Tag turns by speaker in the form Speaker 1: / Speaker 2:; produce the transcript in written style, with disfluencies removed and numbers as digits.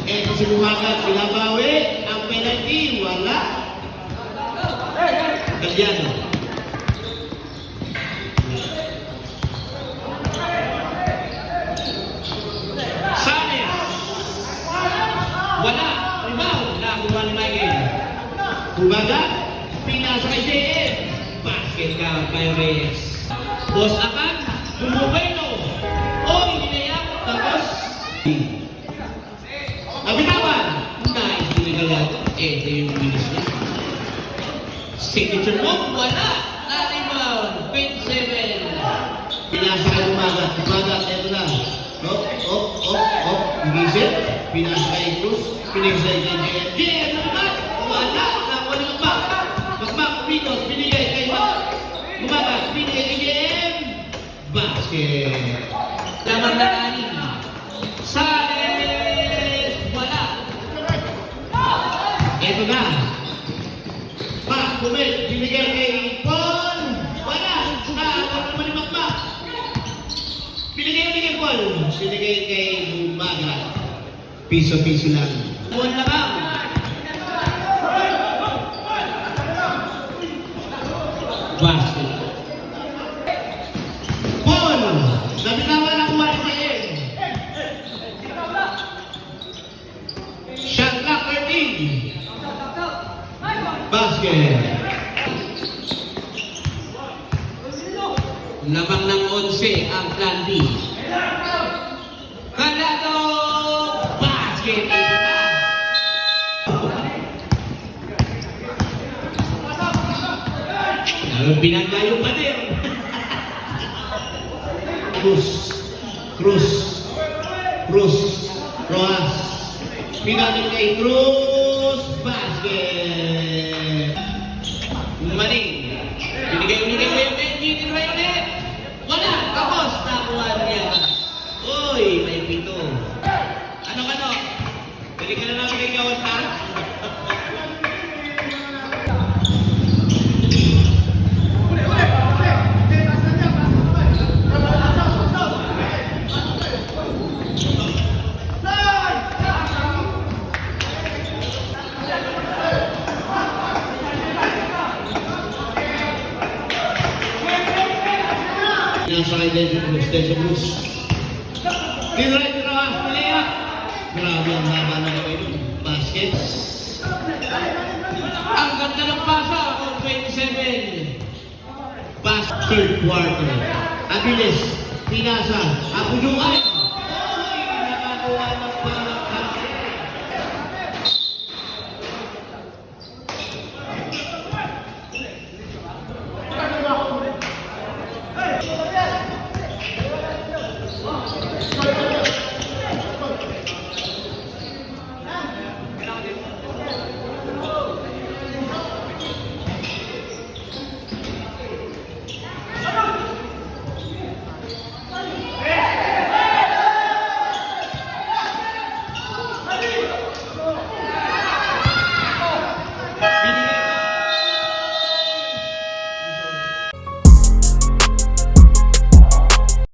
Speaker 1: Eto si Bumagat, sinabawi. Ang penalty, wala. Galyano. Sanes. Wala. Rebound. Nakuha ni Michael. Bumagat. Pinasa kay JM. Basket count kay Reyes. Boss Akan. Bumubeno. Oy, hinayak. Tapos. Abitawan. Nice. Hinigalat. Ito yung bilis niya. Signature move. Wala. Na-rebound. 27. Pinasa kay Bumagat. Bumagat. Ito na. Gigisip. Pinasa kay Cruz. Pinasa kay JM. JM naman. Wala. Nakuha ni Makmak. Makmak. Pinos. Binigay kay Bumagat. Binigay kay JM. Basket. Lamang na kanin. Sanes. Wala. Ito na. Kumit. Binigay kay Paul. Wala. Wala naman ni Makmak. Binigay kay Paul. Binigay kay Bumagat. Piso-piso lang. Buwan na ba? Basket. Paul. Nabitawa na kuha ni Paul. Shot clock 13. Basket. Lamang ng 11 ang plan B. Kalado! Basket! Binangga yung pader. Cruz. Rojas. Pinamit kay Cruz. Basket. Maning. Binigay kay Benji. Tinry ulit. Wala. Tapos. Nakuha niya. Uy, may pito. Ano? Dali ka na namin kay Gawad, ha? Nasa kay Dejo Cruz. Tinry. Grabe ang haba na kayo. Basket. Ang ganda ng pasa. 27. Third quarter. Abilis. Pinasa. Ako yung ay.